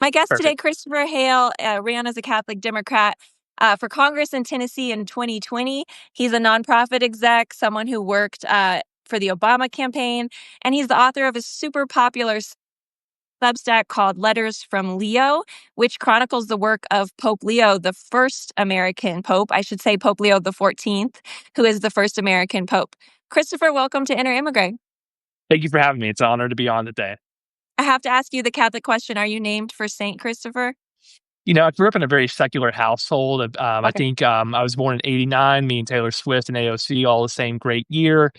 My guest today, Perfect. Christopher Hale, ran as a Catholic Democrat for Congress in Tennessee in 2020. He's a nonprofit exec, someone who worked for the Obama campaign, and he's the author of a super popular Substack called Letters from Leo, which chronicles the work of Pope Leo, the first American Pope. I should say Pope Leo the 14th, who is the first American Pope. Christopher, welcome to Inter Immigre. Thank you for having me. It's an honor to be on today. I have to ask you the Catholic question. Are you named for Saint Christopher? I grew up in a very secular household. I Okay. think I was born in '89. Me and Taylor Swift and AOC all the same great year.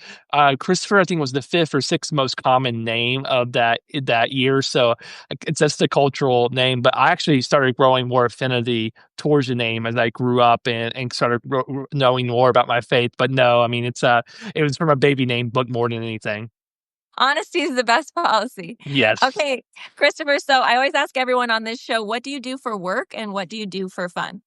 Christopher, I think, was the fifth or sixth most common name of that year. So it's just a cultural name. But I actually started growing more affinity towards the name as I grew up and started knowing more about my faith. But no, I mean it was from a baby name book more than anything. Honesty is the best policy. Yes. Okay, Christopher. So I always ask everyone on this show, what do you do for work and what do you do for fun?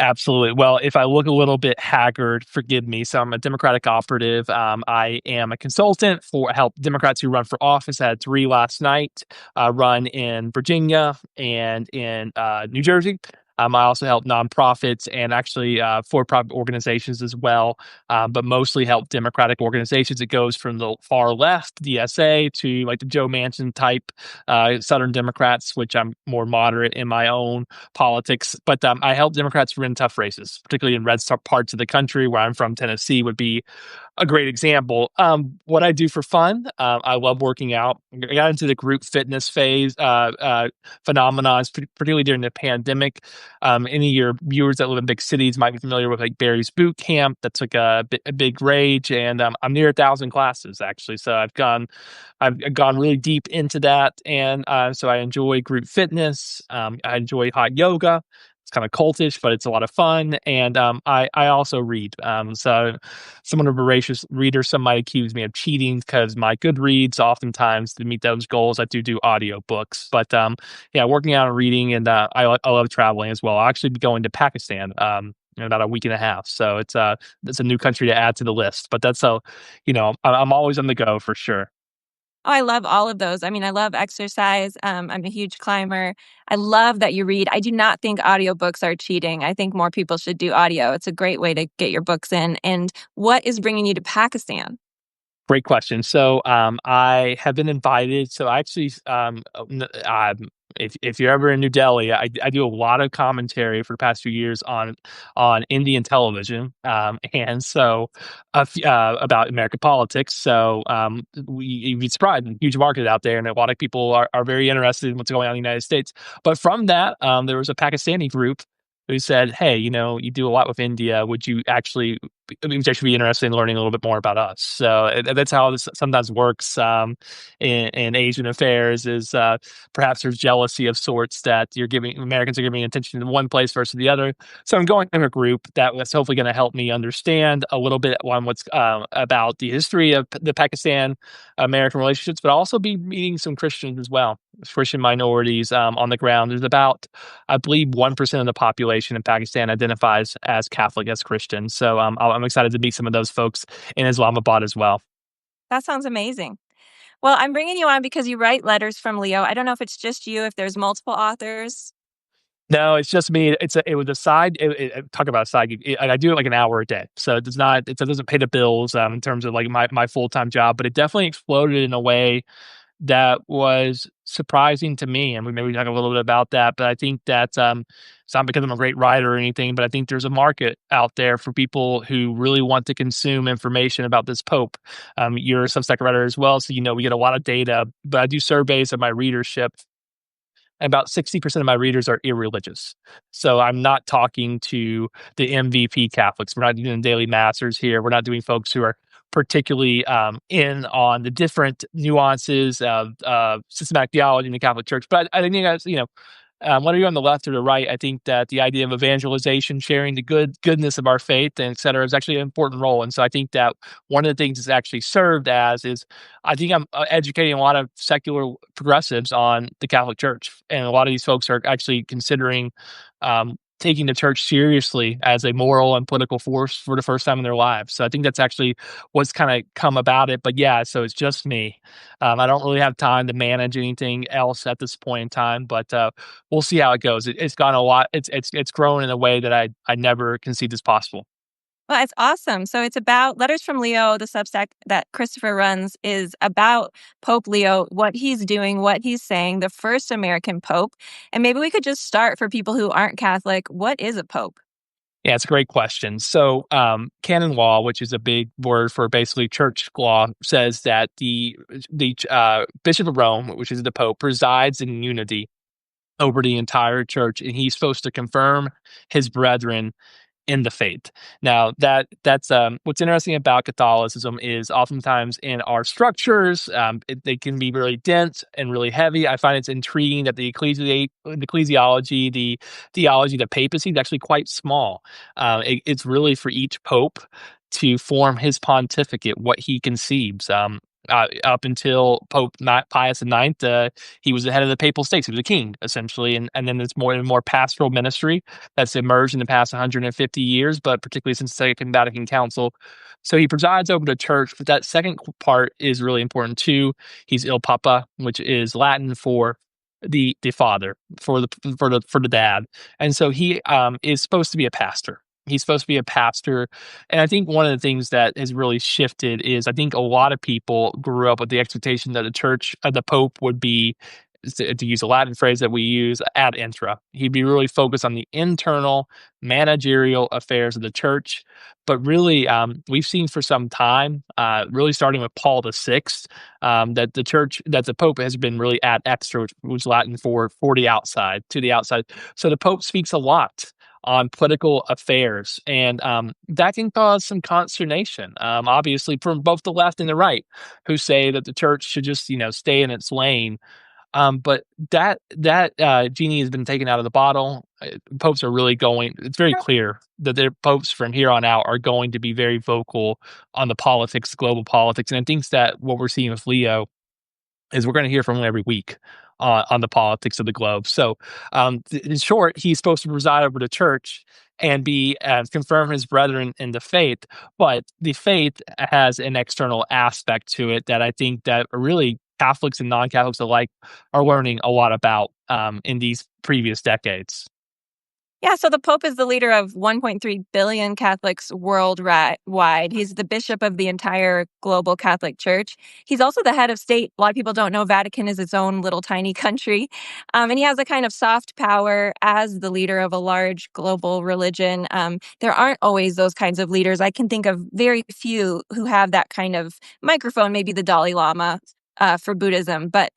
Absolutely. Well, if I look a little bit haggard, forgive me. So I'm a Democratic operative. I am a consultant for help Democrats who run for office. I had three last night, run in Virginia and in New Jersey. I also help nonprofits and actually for-profit organizations as well, but mostly help Democratic organizations. It goes from the far left, DSA, to like the Joe Manchin type Southern Democrats, which I'm more moderate in my own politics. But I help Democrats win tough races, particularly in red parts of the country. Where I'm from, Tennessee, would be a great example. What I do for fun, I love working out. I got into the group fitness phase phenomenon, particularly during the pandemic. Any of your viewers that live in big cities might be familiar with like Barry's Boot Camp. That's like a big rage, and I'm near 1,000 classes actually. So I've gone really deep into that, and so I enjoy group fitness. I enjoy hot yoga. It's kind of cultish, but it's a lot of fun. And I also read. So someone a voracious reader, some might accuse me of cheating because my Goodreads, oftentimes to meet those goals, I do audio books. But yeah, working out and reading, and I love traveling as well. I'll actually be going to Pakistan in about a week and a half. So it's a new country to add to the list. But that's I'm always on the go for sure. Oh, I love all of those. I mean, I love exercise. I'm a huge climber. I love that you read. I do not think audiobooks are cheating. I think more people should do audio. It's a great way to get your books in. And what is bringing you to Pakistan? Great question. So, I have been invited. So, I actually, if you're ever in New Delhi, I do a lot of commentary for the past few years on Indian television, and so about American politics. So, you'd be surprised, huge market out there, and a lot of people are very interested in what's going on in the United States. But from that, there was a Pakistani group who said, "Hey, you do a lot with India. Would you actually be interested in learning a little bit more about us?" So that's how this sometimes works in Asian affairs. Is perhaps there's jealousy of sorts that Americans are giving attention to one place versus the other. So I'm going to a group that was hopefully going to help me understand a little bit on what's about the history of the Pakistan American relationships, but also be meeting some Christians as well, Christian minorities on the ground. There's about, I believe, 1% of the population in Pakistan identifies as Catholic, as Christian. So I'm excited to meet some of those folks in Islamabad as well. That sounds amazing. Well, I'm bringing you on because you write letters from Leo. I don't know if it's just you, if there's multiple authors. No, it's just me. It was a side. Talk about a side gig. I do it like an hour a day, so it doesn't pay the bills in terms of like my full time job. But it definitely exploded in a way that was surprising to me, and we maybe talk a little bit about that. But I think that it's not because I'm a great writer or anything, but I think there's a market out there for people who really want to consume information about this Pope. You're a Substack writer as well, so we get a lot of data. But I do surveys of my readership, and about 60% of my readers are irreligious. So I'm not talking to the MVP Catholics. We're not doing daily massers here. We're not doing folks who are particularly in on the different nuances of systematic theology in the Catholic Church. But I think whether you're on the left or the right, I think that the idea of evangelization, sharing the goodness of our faith, and et cetera, is actually an important role. And so I think that one of the things it's actually served as is, I think I'm educating a lot of secular progressives on the Catholic Church, and a lot of these folks are actually considering taking the church seriously as a moral and political force for the first time in their lives. So I think that's actually what's kind of come about it. But yeah, so it's just me. I don't really have time to manage anything else at this point in time, but we'll see how it goes. It's gone a lot. It's grown in a way that I never conceived as possible. Well, it's awesome. So it's about Letters from Leo, the Substack that Christopher runs is about Pope Leo, what he's doing, what he's saying, the first American pope. And maybe we could just start for people who aren't Catholic. What is a pope? Yeah, it's a great question. So, canon law, which is a big word for basically church law, says that the Bishop of Rome, which is the Pope, presides in unity over the entire church, and he's supposed to confirm his brethren in the faith. Now that's what's interesting about Catholicism is oftentimes in our structures, they can be really dense and really heavy. I find it's intriguing that the ecclesiology, the theology, the papacy is actually quite small. It's really for each pope to form his pontificate, what he conceives. Up until Pius IX, he was the head of the Papal States. He was a king, essentially, and then there's more and more pastoral ministry that's emerged in the past 150 years, but particularly since the Second Vatican Council. So he presides over the church, but that second part is really important too. He's Il Papa, which is Latin for the father, for the dad, and so he is supposed to be a pastor. He's supposed to be a pastor, and I think one of the things that has really shifted is I think a lot of people grew up with the expectation that the Pope would be, to use a Latin phrase that we use, ad intra. He'd be really focused on the internal managerial affairs of the church. But really, we've seen for some time, really starting with Paul VI, that the Pope has been really ad extra, which was Latin for the outside, to the outside. So the Pope speaks a lot on political affairs, and that can cause some consternation, obviously, from both the left and the right, who say that the church should just, stay in its lane. But that genie has been taken out of the bottle. Popes are really going. It's very clear that their popes from here on out are going to be very vocal on the politics, global politics, and I think that what we're seeing with Leo is we're going to hear from him every week on the politics of the globe. So, in short, he's supposed to preside over the church and be confirm his brethren in the faith. But the faith has an external aspect to it that I think that really Catholics and non-Catholics alike are learning a lot about in these previous decades. Yeah, so the Pope is the leader of 1.3 billion Catholics worldwide. He's the bishop of the entire global Catholic Church. He's also the head of state. A lot of people don't know Vatican is its own little tiny country. And he has a kind of soft power as the leader of a large global religion. There aren't always those kinds of leaders. I can think of very few who have that kind of microphone, maybe the Dalai Lama for Buddhism. But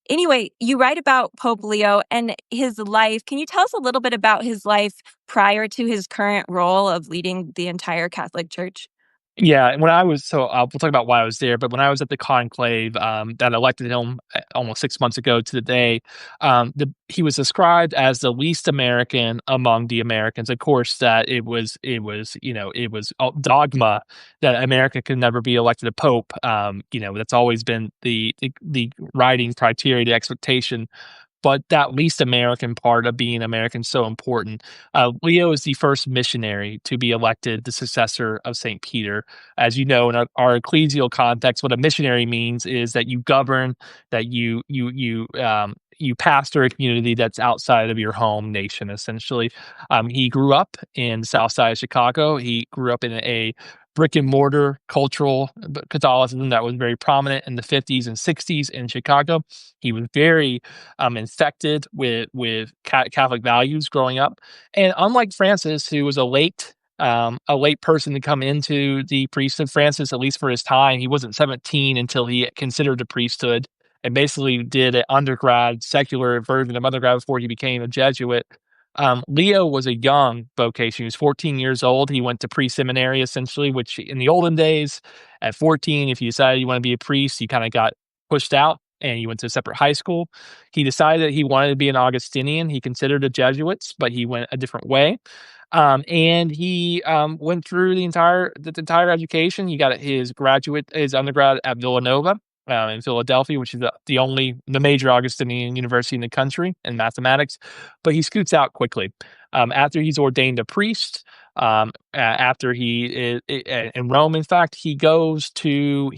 anyway, you write about Pope Leo and his life. Can you tell us a little bit about his life prior to his current role of leading the entire Catholic Church? Yeah, when I was we'll talk about why I was there, but when I was at the conclave, that elected him, almost 6 months ago to the day, he was described as the least American among the Americans. Of course, that it was dogma that America could never be elected a pope. That's always been the writing criteria, the expectation. But that least American part of being American is so important. Leo is the first missionary to be elected the successor of St. Peter. As you know, in our ecclesial context, what a missionary means is that you govern, that you pastor a community that's outside of your home nation, essentially. He grew up in the South Side of Chicago. He grew up in a brick and mortar cultural Catholicism that was very prominent in the 50s and 60s in Chicago. He was very infected with Catholic values growing up, and unlike Francis, who was a late person to come into the priesthood, Francis, at least for his time, he wasn't 17 until he considered the priesthood and basically did an undergrad secular version of undergrad before he became a Jesuit. Leo was a young vocation. He was 14 years old. He went to pre-seminary, essentially, which in the olden days, at 14, if you decided you want to be a priest, you kind of got pushed out and you went to a separate high school. He decided that he wanted to be an Augustinian. He considered the Jesuits, but he went a different way. And he went through the entire education. He got his undergrad at Villanova. in Philadelphia, which is the major Augustinian university in the country in mathematics. But he scoots out quickly. After he's ordained a priest, after he is in Rome, in fact, he goes to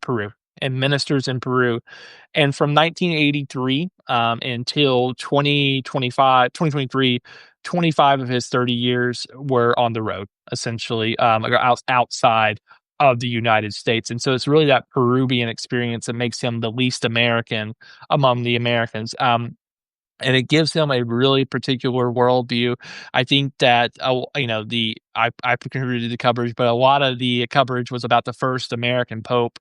Peru and ministers in Peru. And from 1983 until 2023, 25 of his 30 years were on the road, essentially, or outside of the United States. And so it's really that Peruvian experience that makes him the least American among the Americans. And it gives him a really particular worldview. I think that, I contributed to the coverage, but a lot of the coverage was about the first American pope.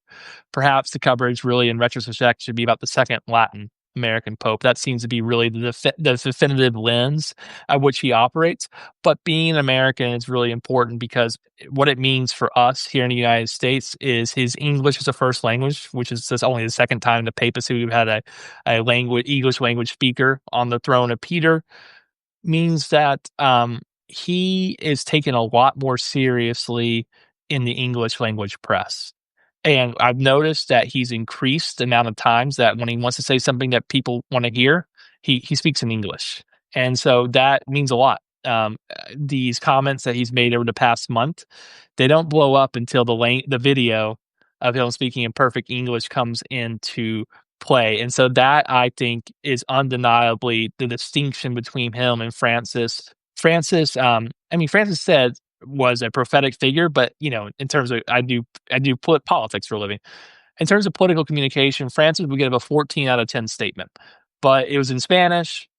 Perhaps the coverage really, in retrospect, should be about the second Latin American pope. That seems to be really the definitive lens at which he operates. But being American is really important because what it means for us here in the United States is his English is a first language, which is just only the second time in the papacy we've had a English language speaker on the throne of Peter, means that he is taken a lot more seriously in the English language press. And I've noticed that he's increased the amount of times that when he wants to say something that people want to hear, he speaks in English. And so that means a lot. These comments that he's made over the past month, they don't blow up until the video of him speaking in perfect English comes into play. And so that, I think, is undeniably the distinction between him and Francis. Francis said was a prophetic figure, but in terms of I do politics for a living. In terms of political communication, Francis would give a 14 out of 10 statement, but it was in Spanish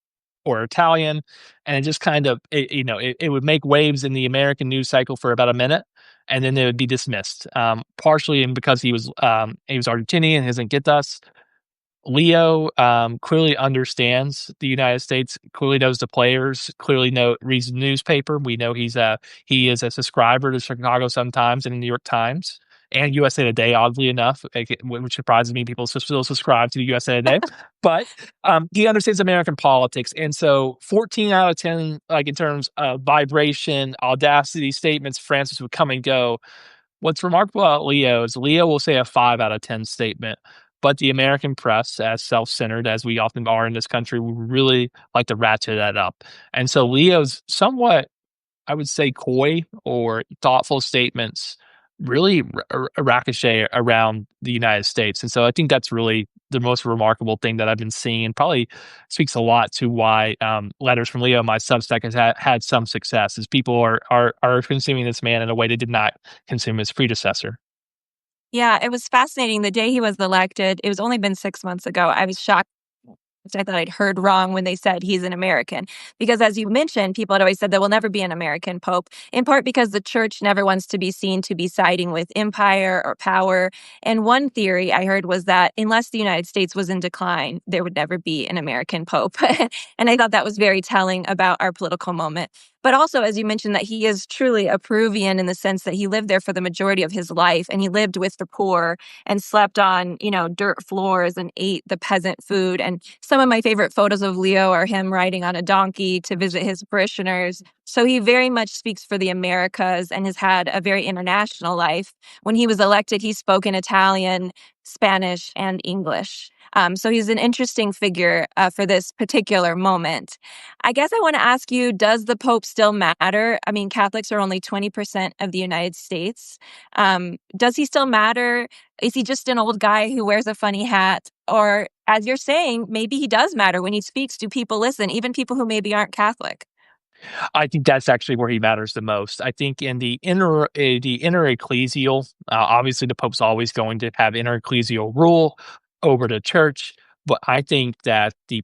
or Italian, and it just kind of it would make waves in the American news cycle for about a minute, and then it would be dismissed. Partially, and because he was Argentinian, he doesn't get us. Leo clearly understands the United States, clearly knows the players, reads the newspaper. We know he is a subscriber to Chicago Sun-Times and the New York Times and USA Today, oddly enough, which surprises me. People still subscribe to the USA Today, but he understands American politics, and so 14 out of 10, like in terms of vibration, audacity statements, Francis would come and go. What's remarkable about Leo is Leo will say a 5 out of 10 statement, but the American press, as self-centered as we often are in this country, we really like to ratchet that up. And so Leo's somewhat, I would say, coy or thoughtful statements really ricochet around the United States. And so I think that's really the most remarkable thing that I've been seeing, and probably speaks a lot to why Letters from Leo, my Substack, has had some success, is people are consuming this man in a way they did not consume his predecessor. Yeah, it was fascinating. The day he was elected, it was only been 6 months ago. I was shocked. I thought I'd heard wrong when they said he's an American. Because as you mentioned, people had always said there will never be an American pope, in part because the church never wants to be seen to be siding with empire or power. And one theory I heard was that unless the United States was in decline, there would never be an American pope. And I thought that was very telling about our political moment. But also, as you mentioned, that he is truly a Peruvian in the sense that he lived there for the majority of his life, and he lived with the poor and slept on, dirt floors and ate the peasant food. And some of my favorite photos of Leo are him riding on a donkey to visit his parishioners. So he very much speaks for the Americas and has had a very international life. When he was elected, he spoke in Italian, Spanish, and English. So he's an interesting figure for this particular moment. I guess I want to ask you, does the Pope still matter? I mean, Catholics are only 20% of the United States. Does he still matter? Is he just an old guy who wears a funny hat? Or, as you're saying, maybe he does matter when he speaks. Do people listen, even people who maybe aren't Catholic? I think that's actually where he matters the most. I think in the inner ecclesial, obviously the Pope's always going to have inner ecclesial rule over the church, but I think that the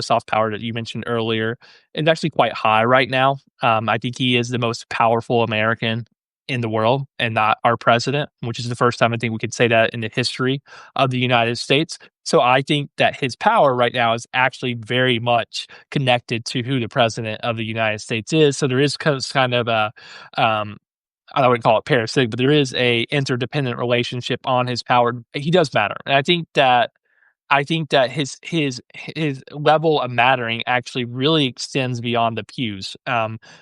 soft power that you mentioned earlier, is actually quite high right now. I think he is the most powerful American in the world and not our president, which is the first time I think we could say that in the history of the United States. So I think that his power right now is actually very much connected to who the president of the United States is. So there is kind of a, I don't want to call it parasitic, but there is a interdependent relationship on his power. He does matter. And I think that I think that his level of mattering actually really extends beyond the pews.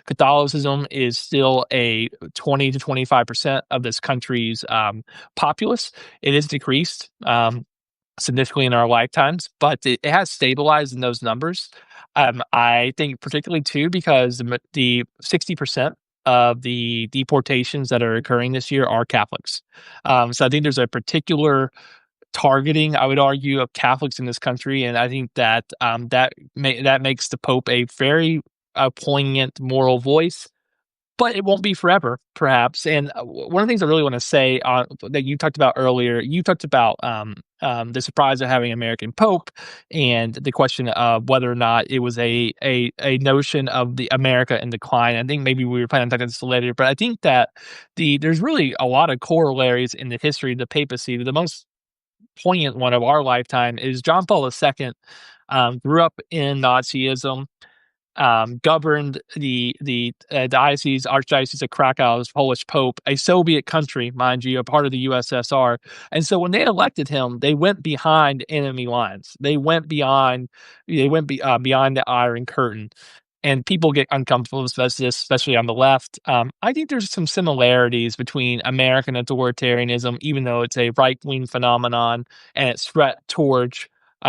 Catholicism is still a 20 to 25% of this country's populace. It is decreased significantly in our lifetimes, but it has stabilized in those numbers. I think particularly too because the 60% of the deportations that are occurring this year are Catholics. So I think there's a particular targeting, I would argue, of Catholics in this country, and I think that that makes the Pope a very poignant moral voice. But it won't be forever, perhaps. And one of the things I really want to say that you talked about earlier, you talked about the surprise of having an American Pope, and the question of whether or not it was a notion of the America in decline. I think maybe we were planning on talking about this later, but I think that there's really a lot of corollaries in the history of the papacy. The most poignant one of our lifetime is John Paul II. Grew up in Nazism, governed the diocese, archdiocese of Krakow as Polish Pope, a Soviet country, mind you, a part of the USSR. And so when they elected him, they went behind enemy lines. Beyond the Iron Curtain. And people get uncomfortable with this, especially on the left. I think there's some similarities between American authoritarianism, even though it's a right wing phenomenon, and its threat towards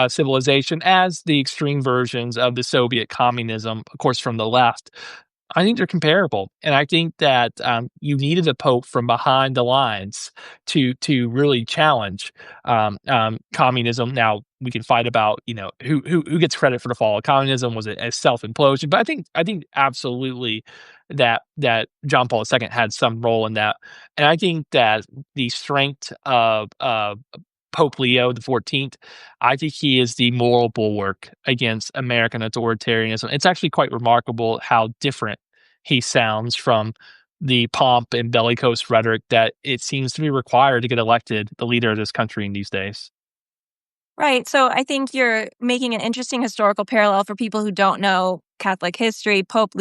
civilization as the extreme versions of the Soviet communism, of course, from the left. I think they're comparable, and I think that you needed a pope from behind the lines to really challenge communism. Now we can fight about who gets credit for the fall of communism. Was it a self implosion? But I think absolutely that John Paul II had some role in that, and I think that the strength of Pope Leo XIV, I think he is the moral bulwark against American authoritarianism. It's actually quite remarkable how different he sounds from the pomp and bellicose rhetoric that it seems to be required to get elected the leader of this country in these days. Right. So I think you're making an interesting historical parallel for people who don't know Catholic history. Pope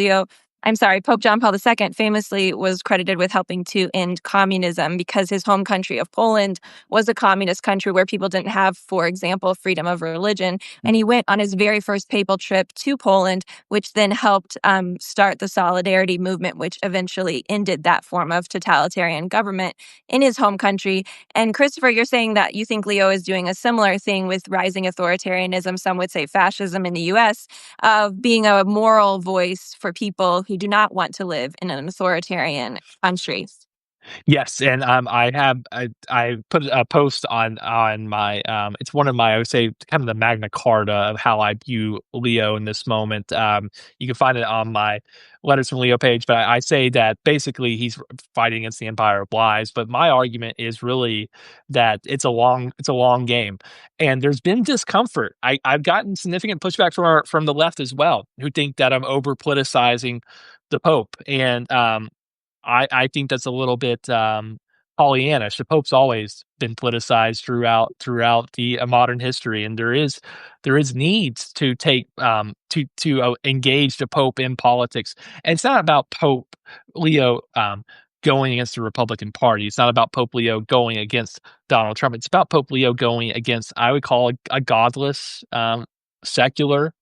John Paul II famously was credited with helping to end communism because his home country of Poland was a communist country where people didn't have, for example, freedom of religion. And he went on his very first papal trip to Poland, which then helped start the Solidarity movement, which eventually ended that form of totalitarian government in his home country. And Christopher, you're saying that you think Leo is doing a similar thing with rising authoritarianism, some would say fascism in the US, of being a moral voice for people who do not want to live in an authoritarian country. Yes, and I put a post on my it's one of my, I would say, kind of the Magna Carta of how I view Leo in this moment. You can find it on my Letters from Leo page, but I say that basically he's fighting against the empire of lies. But my argument is really that it's a long game, and there's been discomfort. I've gotten significant pushback from the left as well, who think that I'm over politicizing the Pope, and I think that's a little bit, Pollyannish. The Pope's always been politicized throughout the, modern history, and there is needs to take, engage the Pope in politics. And it's not about Pope Leo, going against the Republican Party. It's not about Pope Leo going against Donald Trump. It's about Pope Leo going against, I would call, a godless, secular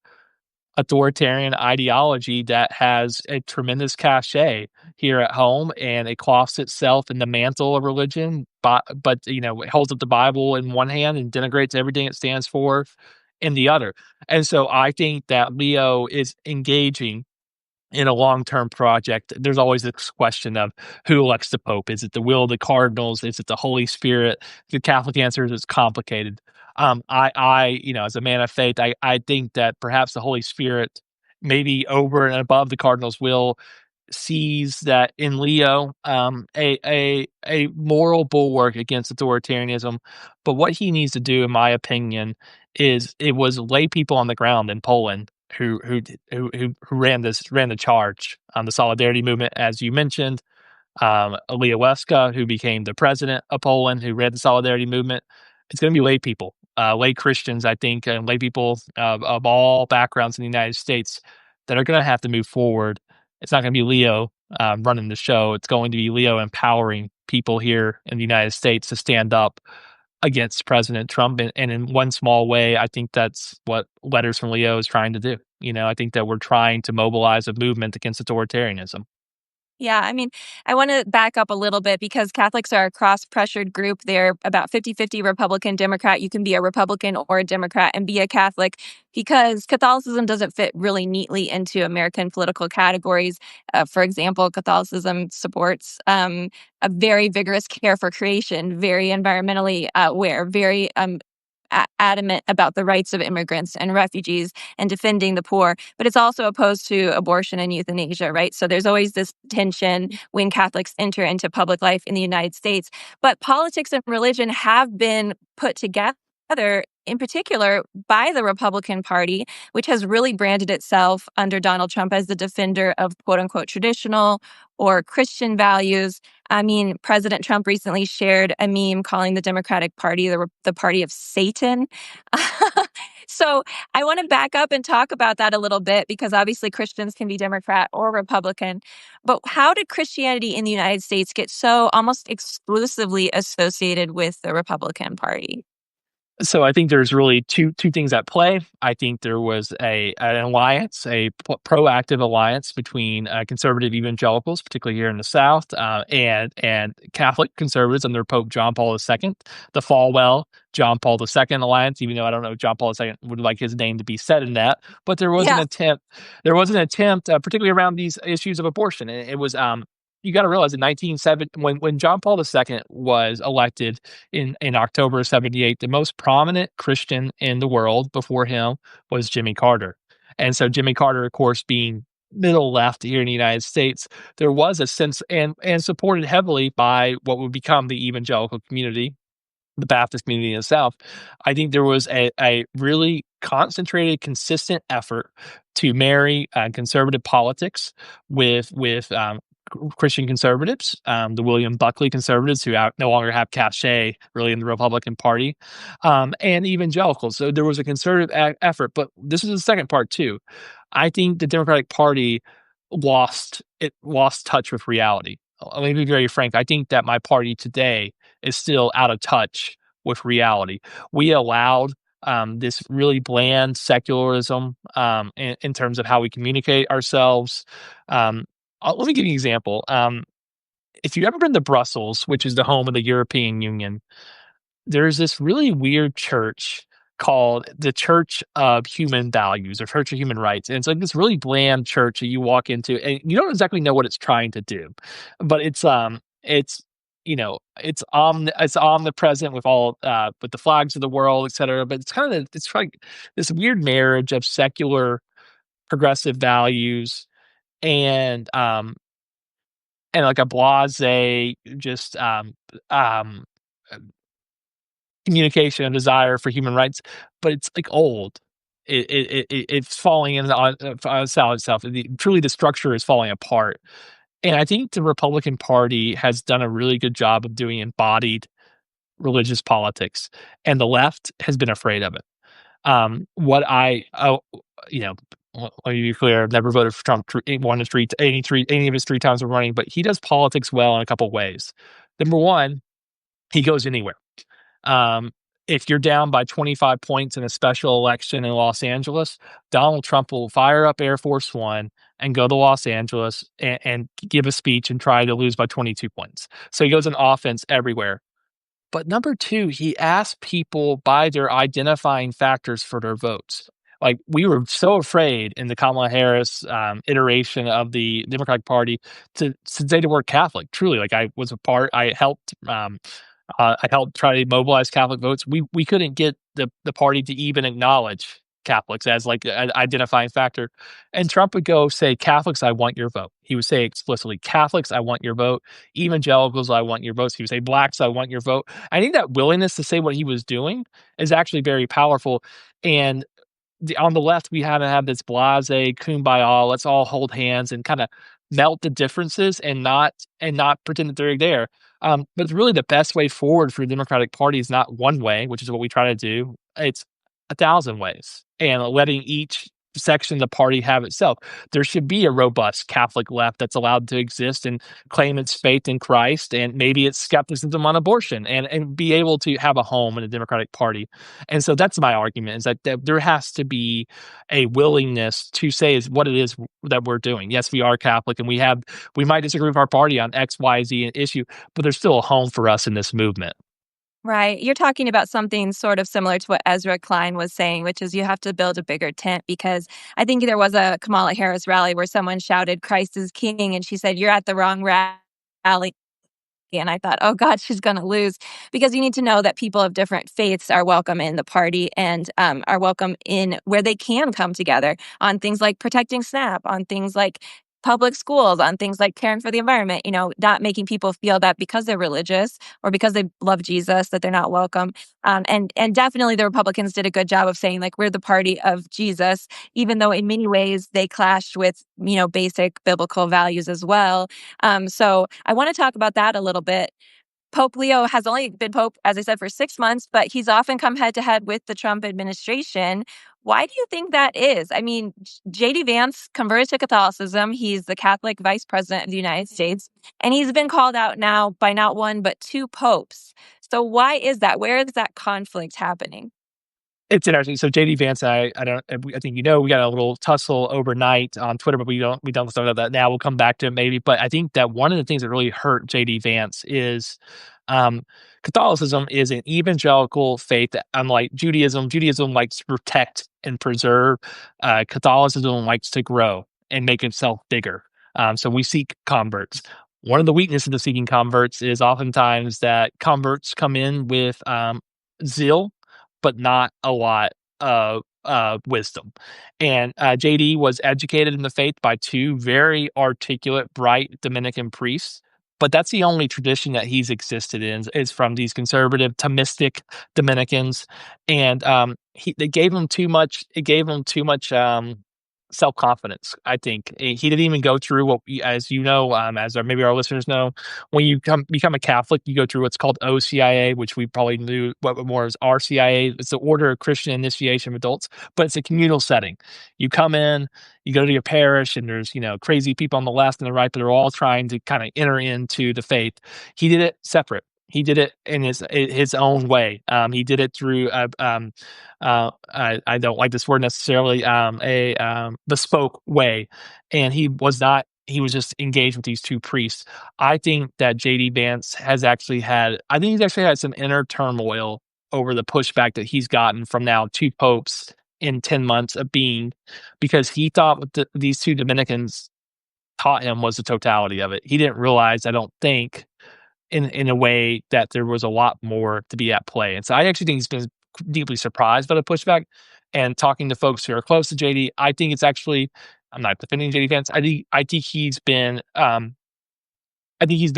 authoritarian ideology that has a tremendous cachet here at home, and it cloths itself in the mantle of religion, but it holds up the Bible in one hand and denigrates everything it stands for in the other. And so I think that Leo is engaging in a long-term project. There's always this question of who elects the Pope. Is it the will of the cardinals? Is it the Holy Spirit? The Catholic answer is it's complicated. As a man of faith, I think that perhaps the Holy Spirit, maybe over and above the cardinal's will, sees that in Leo, a moral bulwark against authoritarianism. But what he needs to do, in my opinion, is it was lay people on the ground in Poland who ran the charge on the solidarity movement, as you mentioned. Lewiska, who became the president of Poland, who led the solidarity movement. It's going to be lay people, lay Christians, I think, and lay people of all backgrounds in the United States that are going to have to move forward. It's not going to be Leo running the show. It's going to be Leo empowering people here in the United States to stand up against President Trump, and in one small way, I think that's what Letters from Leo is trying to do. I think that we're trying to mobilize a movement against authoritarianism. Yeah, I mean, I want to back up a little bit because Catholics are a cross pressured group. They're about 50-50 Republican, Democrat. You can be a Republican or a Democrat and be a Catholic because Catholicism doesn't fit really neatly into American political categories. For example, Catholicism supports a very vigorous care for creation, very environmentally aware, very adamant about the rights of immigrants and refugees and defending the poor, but it's also opposed to abortion and euthanasia, right? So there's always this tension when Catholics enter into public life in the United States. But politics and religion have been put together, in particular, by the Republican Party, which has really branded itself under Donald Trump as the defender of quote unquote traditional or Christian values. I mean, President Trump recently shared a meme calling the Democratic Party the party of Satan. So I want to back up and talk about that a little bit because obviously Christians can be Democrat or Republican. But how did Christianity in the United States get so almost exclusively associated with the Republican Party? So I think there's really two things at play. I think there was an alliance, proactive alliance between conservative evangelicals, particularly here in the South, and Catholic conservatives under Pope John Paul II, the Falwell John Paul II alliance. Even though I don't know if John Paul II would like his name to be said in that, but there was an Yeah. attempt. There was an attempt, particularly around these issues of abortion. And it was you got to realize in 1970, when John Paul II was elected in October of 78, the most prominent Christian in the world before him was Jimmy Carter. And so Jimmy Carter, of course, being middle left here in the United States, there was a sense and supported heavily by what would become the evangelical community, the Baptist community in the South. I think there was a really concentrated, consistent effort to marry conservative politics with Christian conservatives, the William Buckley conservatives who no longer have cachet really in the Republican Party, and evangelicals. So there was a conservative effort, but this is the second part too. I think the Democratic Party lost touch with reality. Let me be very frank. I think that my party today is still out of touch with reality. We allowed this really bland secularism in terms of how we communicate ourselves. Um, Let me give you an example. If you've ever been to Brussels, which is the home of the European Union, there's this really weird church called the Church of Human Values or Church of Human Rights. And it's like this really bland church that you walk into and you don't exactly know what it's trying to do. But it's omnipresent with all with the flags of the world, et cetera. But it's like this weird marriage of secular progressive values and like a blase just um communication and desire for human rights, but it's, like, old. It's falling in on solid itself. Truly, the structure is falling apart, and I think the Republican Party has done a really good job of doing embodied religious politics, and the left has been afraid of it. What I you know, let me be clear, I've never voted for Trump 1 of 3 any of his 3 times of running, but he does politics well in a couple ways. Number 1, he goes anywhere. Um, if you're down by 25 points in a special election in Los Angeles, Donald Trump will fire up Air Force One and go to Los Angeles and give a speech and try to lose by 22 points. So he goes on offense everywhere. But number 2, he asked people by their identifying factors for their votes. Like, we were so afraid in the Kamala Harris, iteration of the Democratic Party to say the word Catholic. Truly, like, I helped try to mobilize Catholic votes. We couldn't get the party to even acknowledge Catholics as, like, an identifying factor, and Trump would go say, "Catholics, I want your vote." He would say explicitly, "Catholics, I want your vote. Evangelicals, I want your votes." He would say, "Blacks, I want your vote." I think that willingness to say what he was doing is actually very powerful, and on the left, we kind of have this blase kumbaya, let's all hold hands and kind of melt the differences and not pretend that they're there. But it's really the best way forward for the Democratic Party is not one way, which is what we try to do. It's 1,000 ways, and letting each section of the party have itself. There should be a robust Catholic left that's allowed to exist and claim its faith in Christ, and maybe its skepticism on abortion, and be able to have a home in the Democratic Party. And so that's my argument, is that there has to be a willingness to say is what it is that we're doing. Yes, we are Catholic, and we might disagree with our party on X, Y, Z issue, but there's still a home for us in this movement. Right. You're talking about something sort of similar to what Ezra Klein was saying, which is you have to build a bigger tent because I think there was a Kamala Harris rally where someone shouted, Christ is king. And she said, you're at the wrong rally. And I thought, oh God, she's going to lose because you need to know that people of different faiths are welcome in the party and are welcome in where they can come together on things like protecting SNAP, on things like public schools, on things like caring for the environment, not making people feel that because they're religious or because they love Jesus, that they're not welcome. And definitely the Republicans did a good job of saying like, we're the party of Jesus, even though in many ways they clashed with, basic biblical values as well. So I want to talk about that a little bit. Pope Leo has only been Pope, as I said, for 6 months, but he's often come head to head with the Trump administration. Why do you think that is? I mean, J.D. Vance converted to Catholicism. He's the Catholic vice president of the United States, and he's been called out now by not one, but two popes. So why is that? Where is that conflict happening? It's interesting. So JD Vance, I don't, I think we got a little tussle overnight on Twitter, but we don't talk about that now. We'll come back to it maybe. But I think that one of the things that really hurt JD Vance is um, Catholicism is an evangelical faith. That, unlike Judaism, Judaism likes to protect and preserve. Catholicism likes to grow and make itself bigger. So we seek converts. One of the weaknesses of seeking converts is oftentimes that converts come in with zeal but not a lot of wisdom. And JD was educated in the faith by two very articulate, bright Dominican priests. But that's the only tradition that he's existed in is from these conservative Thomistic Dominicans, and they gave him too much. It gave him too much self confidence. I think he didn't even go through what, as you know, as maybe our listeners know, when you become a Catholic, you go through what's called OCIA, which we probably knew what more is RCIA. It's the Order of Christian Initiation of Adults, but it's a communal setting. You come in, you go to your parish, and there's crazy people on the left and the right, but they're all trying to kind of enter into the faith. He did it separate. He did it in his own way. He did it through I don't like this word necessarily, a bespoke way, and he was not. He was just engaged with these two priests. I think that JD Vance has actually had. I think he's actually had some inner turmoil over the pushback that he's gotten from now two popes in 10 months of being, because he thought what these two Dominicans taught him was the totality of it. He didn't realize, I don't think, in a way that there was a lot more to be at play. And so I actually think he's been deeply surprised by the pushback. And talking to folks who are close to JD, I think it's actually, I'm not defending JD Vance. I think he's been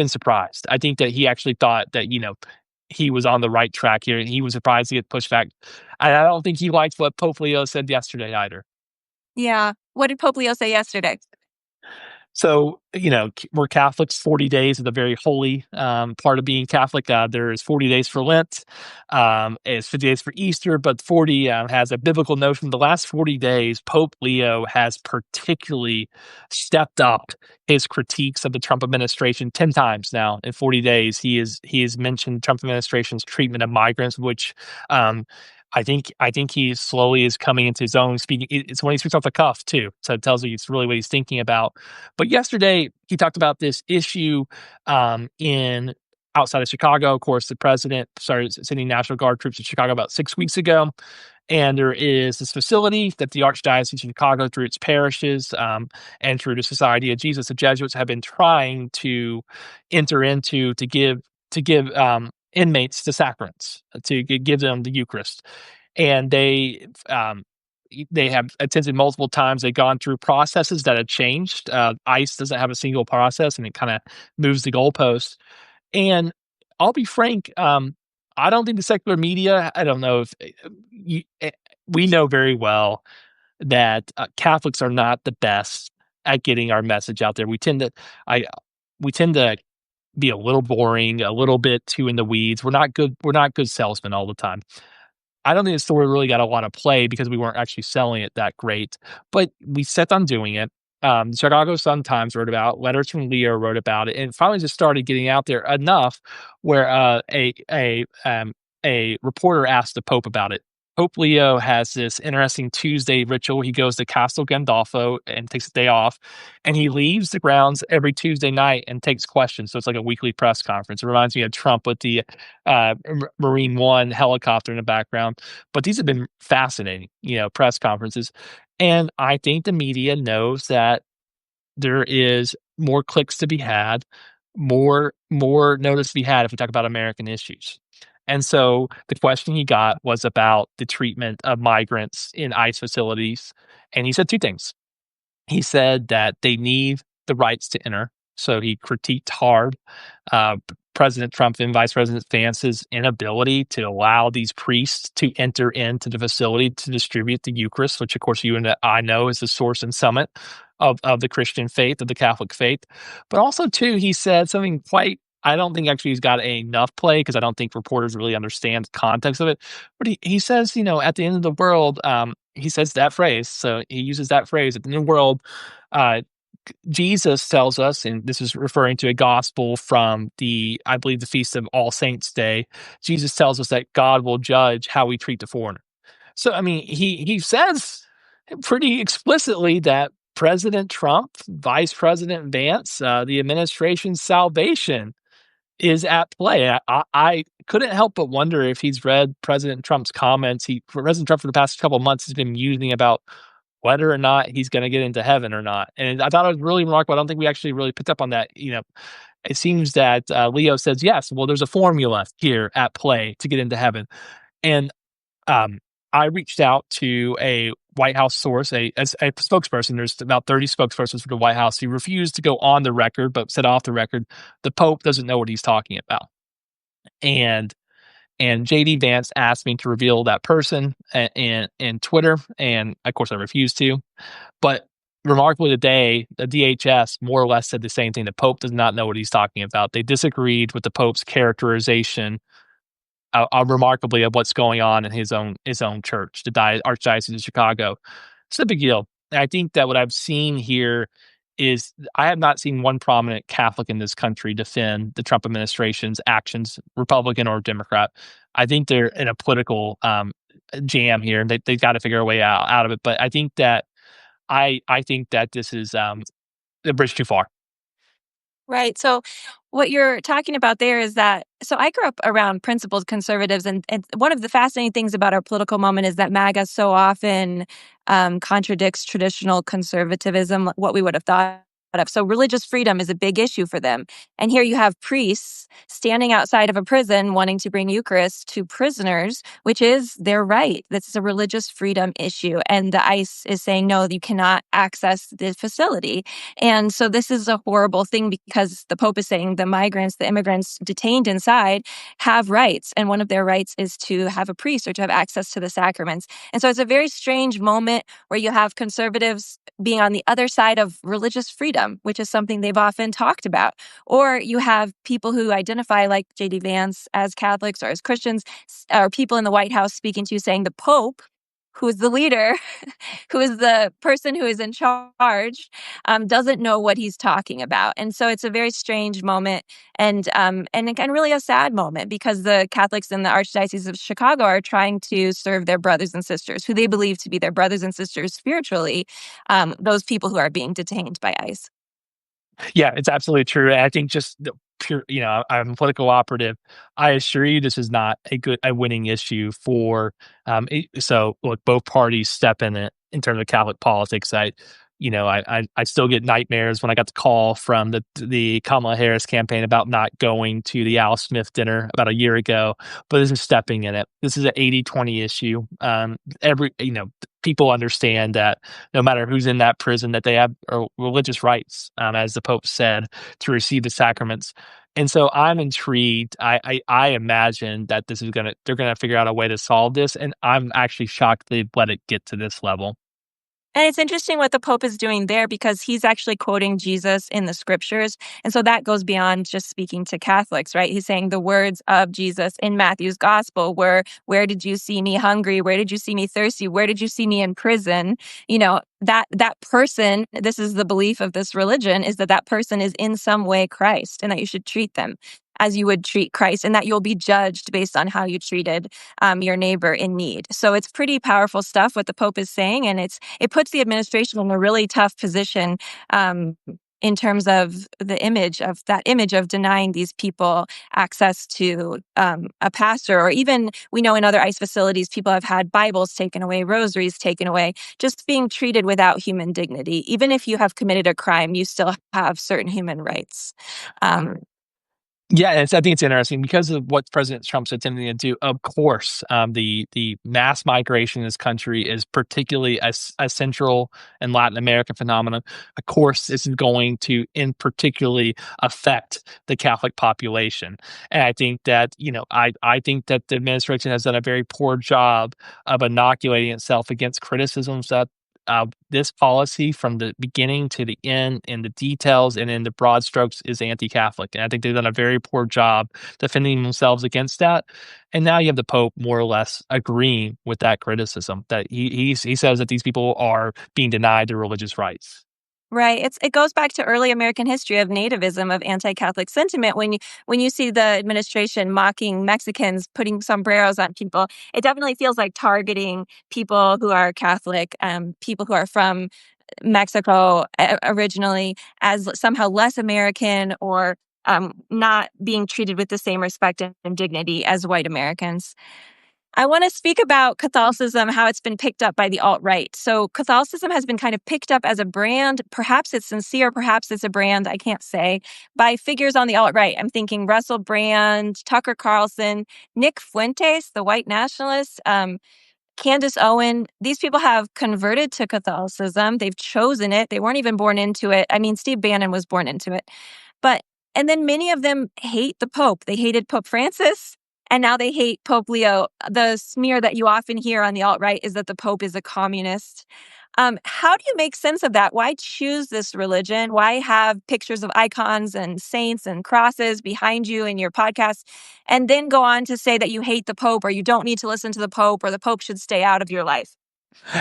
surprised. I think that he actually thought that he was on the right track here, and he was surprised to get pushback. And I don't think he liked what Pope Leo said yesterday either. Yeah. What did Pope Leo say yesterday? So, we're Catholics. 40 days of the very holy part of being Catholic. There is 40 days for Lent. It's 50 days for Easter, but 40 has a biblical notion. The last 40 days, Pope Leo has particularly stepped up his critiques of the Trump administration 10 times now in 40 days. He has mentioned Trump administration's treatment of migrants, which I think he slowly is coming into his own speaking. It's when he speaks off the cuff too, so it tells you it's really what he's thinking about. But yesterday he talked about this issue in outside of Chicago. Of course, the president started sending National Guard troops to Chicago about 6 weeks ago, and there is this facility that the Archdiocese of Chicago, through its parishes and through the Society of Jesus, the Jesuits have been trying to enter into to give inmates the sacraments, to give them the Eucharist, and they have attended multiple times. They've gone through processes that have changed. ICE doesn't have a single process, and it kind of moves the goalpost. And I'll be frank, I don't think the secular media. I don't know if we know very well that Catholics are not the best at getting our message out there. I we tend to be a little boring, a little bit too in the weeds. We're not good salesmen all the time. I don't think the story really got a lot of play because we weren't actually selling it that great, but we set on doing it. The Chicago Sun-Times wrote about it, Letters from Leo wrote about it, and it finally just started getting out there enough where, a reporter asked the Pope about it. Pope Leo has this interesting Tuesday ritual. He goes to Castel Gandolfo and takes a day off, and he leaves the grounds every Tuesday night and takes questions. So it's like a weekly press conference. It reminds me of Trump with the Marine One helicopter in the background. But these have been fascinating, press conferences. And I think the media knows that there is more clicks to be had, more notice to be had if we talk about American issues. And so the question he got was about the treatment of migrants in ICE facilities. And he said two things. He said that they need the rights to enter. So he critiqued hard President Trump and Vice President Vance's inability to allow these priests to enter into the facility to distribute the Eucharist, which, of course, you and I know is the source and summit of the Christian faith, of the Catholic faith. But also, too, he said something quite, I don't think actually he's got enough play because I don't think reporters really understand the context of it. But he says, at the end of the world, he says that phrase. So he uses that phrase at the end of the world. Uh, Jesus tells us, and this is referring to a gospel from I believe, the Feast of All Saints Day. Jesus tells us that God will judge how we treat the foreigner. So, I mean, he says pretty explicitly that President Trump, Vice President Vance, the administration's salvation is at play. I couldn't help but wonder if he's read President Trump's comments. President Trump for the past couple of months has been musing about whether or not he's going to get into heaven or not. And I thought it was really remarkable. I don't think we actually really picked up on that. It seems that Leo says yes. Well, there's a formula here at play to get into heaven, and um, I reached out to a White House source, as a spokesperson. There's about 30 spokespersons for the White House. He refused to go on the record, but said off the record, the Pope doesn't know what he's talking about. And JD Vance asked me to reveal that person in Twitter, and of course I refused to. But remarkably today, the DHS more or less said the same thing. The Pope does not know what he's talking about. They disagreed with the Pope's characterization, remarkably, of what's going on in his own church, the Archdiocese of Chicago. It's a big deal. And I think that what I've seen here is I have not seen one prominent Catholic in this country defend the Trump administration's actions, Republican or Democrat. I think they're in a political jam here. They've got to figure a way out of it. But I think that I think that this is a bridge too far. Right. So what you're talking about there is that I grew up around principled conservatives, and one of the fascinating things about our political moment is that MAGA so often contradicts traditional conservatism, what we would have thought of. So religious freedom is a big issue for them. And here you have priests standing outside of a prison wanting to bring Eucharist to prisoners, which is their right. This is a religious freedom issue. And the ICE is saying, no, you cannot access the facility. And so this is a horrible thing because the Pope is saying the migrants, the immigrants detained inside have rights. And one of their rights is to have a priest or to have access to the sacraments. And so it's a very strange moment where you have conservatives being on the other side of religious freedom, which is something they've often talked about. Or you have people who identify like J.D. Vance as Catholics or as Christians, or people in the White House speaking to you saying the Pope, who is the leader, who is the person who is in charge, doesn't know what he's talking about. And so it's a very strange moment and really a sad moment because the Catholics in the Archdiocese of Chicago are trying to serve their brothers and sisters, who they believe to be their brothers and sisters spiritually, those people who are being detained by ICE. Yeah, it's absolutely true. And I think just the pure, I'm a political operative. I assure you, this is not a winning issue for. So look, both parties step in it in terms of Catholic politics. I still get nightmares when I got the call from the Kamala Harris campaign about not going to the Al Smith dinner about a year ago. But this is stepping in it. This is an 80-20 issue. People understand that no matter who's in that prison, that they have religious rights, as the Pope said, to receive the sacraments. And so I'm intrigued. I imagine that they're gonna figure out a way to solve this, and I'm actually shocked they've let it get to this level. And it's interesting what the Pope is doing there because he's actually quoting Jesus in the scriptures. And so that goes beyond just speaking to Catholics, right? He's saying the words of Jesus in Matthew's gospel were, "Where did you see me hungry? Where did you see me thirsty? Where did you see me in prison?" You know, that person, this is the belief of this religion, is that that person is in some way Christ and that you should treat them as you would treat Christ and that you'll be judged based on how you treated your neighbor in need. So it's pretty powerful stuff what the Pope is saying, and it puts the administration in a really tough position um, in terms of that image of denying these people access to a pastor, or even we know in other ICE facilities people have had Bibles taken away, rosaries taken away, just being treated without human dignity. Even if you have committed a crime, you still have certain human rights. Um, Yeah, I think it's interesting because of what President Trump's attempting to do. Of course, the mass migration in this country is particularly a Central and Latin American phenomenon. Of course, this is going to, in particularly, affect the Catholic population. And I think that I think that the administration has done a very poor job of inoculating itself against criticisms that this policy from the beginning to the end in the details and in the broad strokes is anti-Catholic. And I think they've done a very poor job defending themselves against that. And now you have the Pope more or less agreeing with that criticism that he says that these people are being denied their religious rights. Right. It goes back to early American history of nativism, of anti-Catholic sentiment. When you see the administration mocking Mexicans, putting sombreros on people, it definitely feels like targeting people who are Catholic, people who are from Mexico originally, as somehow less American or not being treated with the same respect and dignity as white Americans. I want to speak about Catholicism, how it's been picked up by the alt-right. So Catholicism has been kind of picked up as a brand. Perhaps it's sincere, perhaps it's a brand, I can't say, by figures on the alt-right. I'm thinking Russell Brand, Tucker Carlson, Nick Fuentes, the white nationalist, Candace Owen. These people have converted to Catholicism. They've chosen it. They weren't even born into it. I mean, Steve Bannon was born into it. But and then many of them hate the Pope. They hated Pope Francis, and now they hate Pope Leo. The smear that you often hear on the alt-right is that the Pope is a communist. How do you make sense of that? Why choose this religion? Why have pictures of icons and saints and crosses behind you in your podcast, and then go on to say that you hate the Pope or you don't need to listen to the Pope or the Pope should stay out of your life?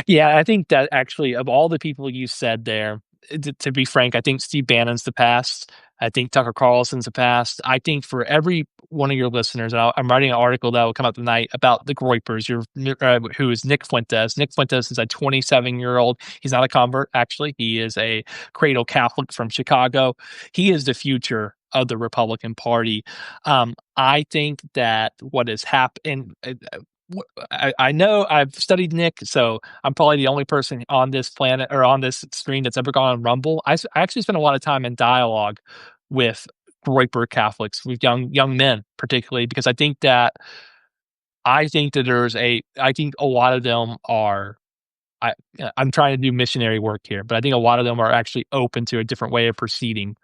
Yeah, I think that actually of all the people you said there, to be frank, I think Steve Bannon's the past. I think Tucker Carlson's the past. I think for every one of your listeners, and I'm writing an article that will come out tonight about the Groypers, who is Nick Fuentes. Nick Fuentes is a 27-year-old. He's not a convert, actually. He is a cradle Catholic from Chicago. He is the future of the Republican Party. I think that what has happened, I know I've studied Nick, so I'm probably the only person on this planet or on this screen that's ever gone on Rumble. I actually spent a lot of time in dialogue with Groyper Catholics, with young men, particularly because I think a lot of them are I'm trying to do missionary work here, but I think a lot of them are actually open to a different way of proceeding.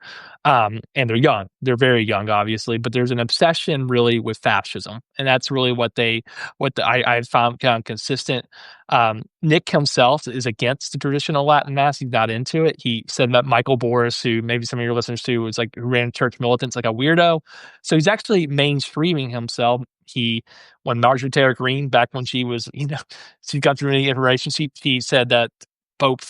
And they're young. They're very young, obviously, but there's an obsession really with fascism, and that's really I've found kind of consistent. Nick himself is against the traditional Latin Mass. He's not into it. He said that Michael Boris, who maybe some of your listeners to, was like who ran church militants, like a weirdo. So he's actually mainstreaming himself. When Marjorie Taylor Greene, back when she was, she got through any information. He said that Pope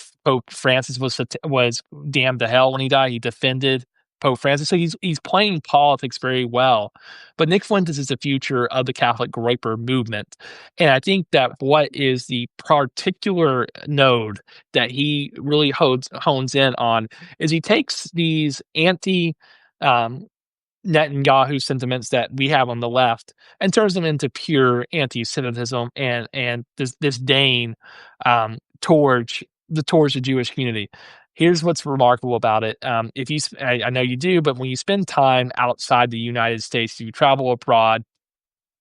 Francis was damned to hell when he died. He defended Pope Francis, so he's playing politics very well. But Nick Fuentes is the future of the Catholic Groyper movement, and I think that what is the particular node that he really hones in on is he takes these anti. Um, Netanyahu sentiments that we have on the left and turns them into pure anti-Semitism and this disdain towards the Jewish community. Here's what's remarkable about it. If you, I know you do, but when you spend time outside the United States, you travel abroad,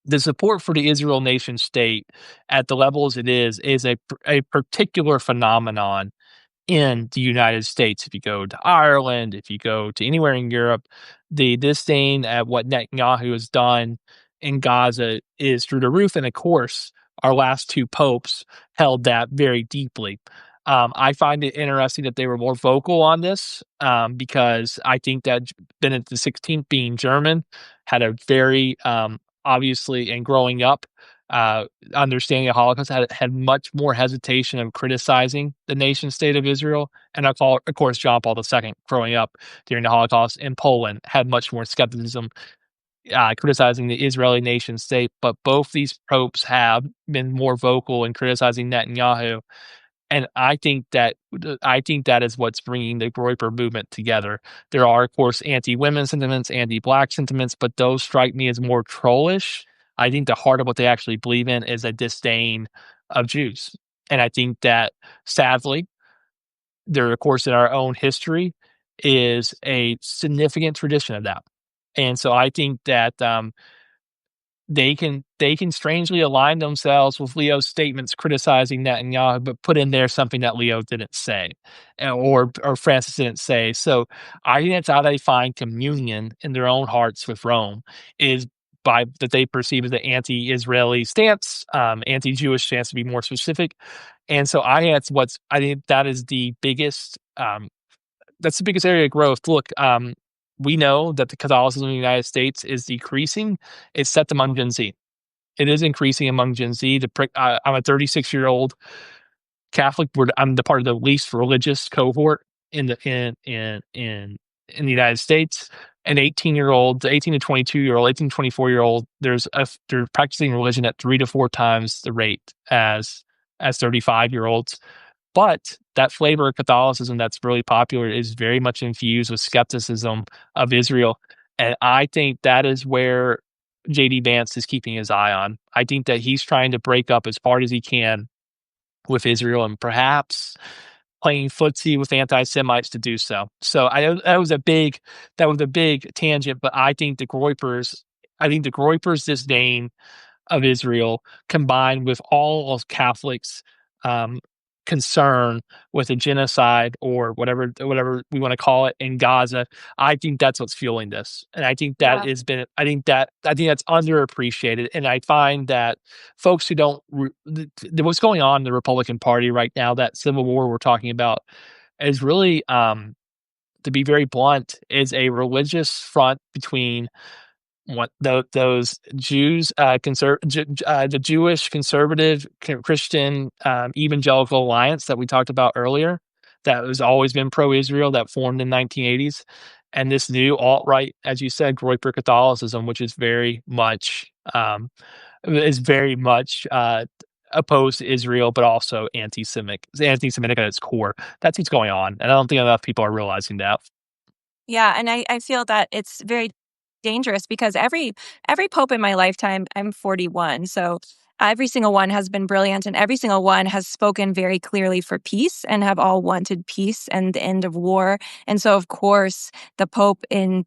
the support for the Israel nation state at the levels it is a particular phenomenon in the United States. If you go to Ireland, if you go to anywhere in Europe, the disdain at what Netanyahu has done in Gaza is through the roof. And of course, our last two popes held that very deeply. I find it interesting that they were more vocal on this, because I think that Benedict the 16th, being German, had a very, obviously, and growing up, understanding the Holocaust, had much more hesitation of criticizing the nation state of Israel. And of course, John Paul II, growing up during the Holocaust in Poland, had much more skepticism, criticizing the Israeli nation state. But both these popes have been more vocal in criticizing Netanyahu, and I think that is what's bringing the Groyper movement together. There are, of course, anti-women sentiments, anti-black sentiments, but those strike me as more trollish. I think the heart of what they actually believe in is a disdain of Jews, and I think that, sadly, there, of course, in our own history, is a significant tradition of that, and so I think that, they can strangely align themselves with Leo's statements criticizing Netanyahu, but put in there something that Leo didn't say, or Francis didn't say. So I think that's how they find communion in their own hearts with Rome, is by that they perceive as the anti-Israeli stance, anti-Jewish stance to be more specific. And so I think that is the biggest that's the biggest area of growth. Look, we know that the Catholicism in the United States is decreasing. It's set among Gen Z. It is increasing among Gen Z. I'm a 36-year-old Catholic. I'm the part of the least religious cohort in the United States. An 18-year-old, the 18 to 22-year-old, 18 to 24-year-old, they're practicing religion at 3 to 4 times the rate as 35-year-olds. But that flavor of Catholicism that's really popular is very much infused with skepticism of Israel, and I think that is where JD Vance is keeping his eye on. I think that he's trying to break up as hard as he can with Israel, and perhaps playing footsie with anti-Semites to do so. So that was a big tangent, but I think the Groypers' disdain of Israel, combined with all of Catholics' um, concern with a genocide, or whatever we want to call it, in Gaza. I think that's what's fueling this, and Yeah. I think that's underappreciated. And I find that folks who don't what's going on in the Republican Party right now, that civil war we're talking about, is really, to be very blunt, is a religious front between those Jews, the Jewish conservative Christian, evangelical alliance that we talked about earlier, that has always been pro-Israel, that formed in 1980s, and this new alt-right, as you said, Groyper Catholicism, which is very much opposed to Israel, but also anti-Semitic at its core. That's what's going on, and I don't think enough people are realizing that. Yeah, and I feel that it's very dangerous because every pope in my lifetime, I'm 41, so every single one has been brilliant, and every single one has spoken very clearly for peace and have all wanted peace and the end of war. And so, of course, the Pope in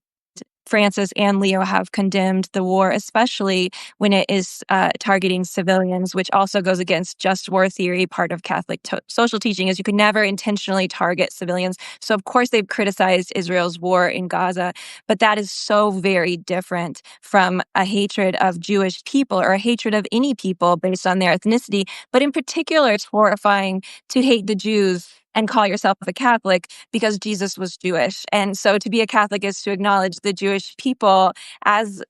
Francis and Leo have condemned the war, especially when it is targeting civilians, which also goes against just war theory. Part of Catholic social teaching is you can never intentionally target civilians. So, of course, they've criticized Israel's war in Gaza, but that is so very different from a hatred of Jewish people or a hatred of any people based on their ethnicity. But in particular, it's horrifying to hate the Jews and call yourself a Catholic because Jesus was Jewish. And so to be a Catholic is to acknowledge the Jewish people as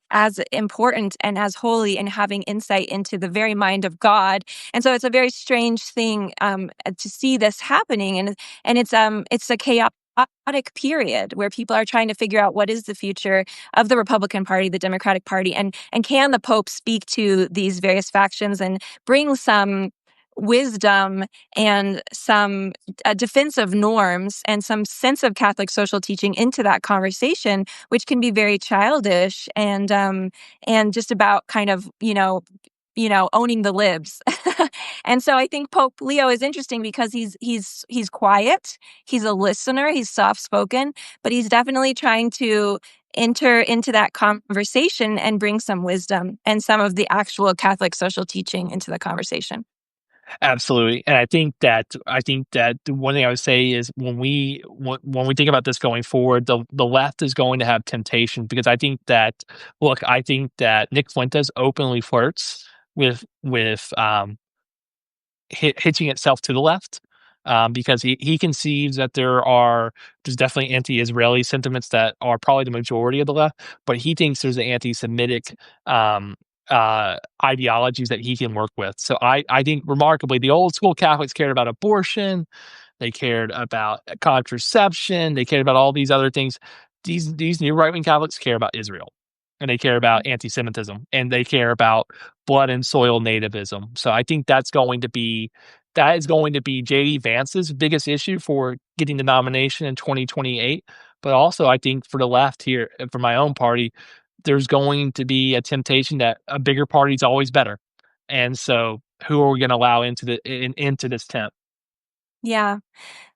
important and as holy and having insight into the very mind of God. And so it's a very strange thing to see this happening, and it's a chaotic period where people are trying to figure out what is the future of the Republican Party, the Democratic Party, and can the Pope speak to these various factions and bring some wisdom and some defensive norms and some sense of Catholic social teaching into that conversation, which can be very childish and just about kind of owning the libs. And so I think Pope Leo is interesting because he's quiet, he's a listener, he's soft spoken, but he's definitely trying to enter into that conversation and bring some wisdom and some of the actual Catholic social teaching into the conversation. Absolutely, and I think that the one thing I would say is when we think about this going forward, the left is going to have temptation, because I think that Nick Fuentes openly flirts with hitching itself to the left, because he conceives that there's definitely anti-Israeli sentiments that are probably the majority of the left, but he thinks there's an anti-Semitic um, ideologies that he can work with. So I think remarkably, the old school Catholics cared about abortion, they cared about contraception, they cared about all these other things. These new right wing Catholics care about Israel, and they care about anti-Semitism, and they care about blood and soil nativism. So I think that is going to be JD Vance's biggest issue for getting the nomination in 2028. But also, I think for the left here, and for my own party, there's going to be a temptation that a bigger party is always better. And so, who are we going to allow into this tent? Yeah.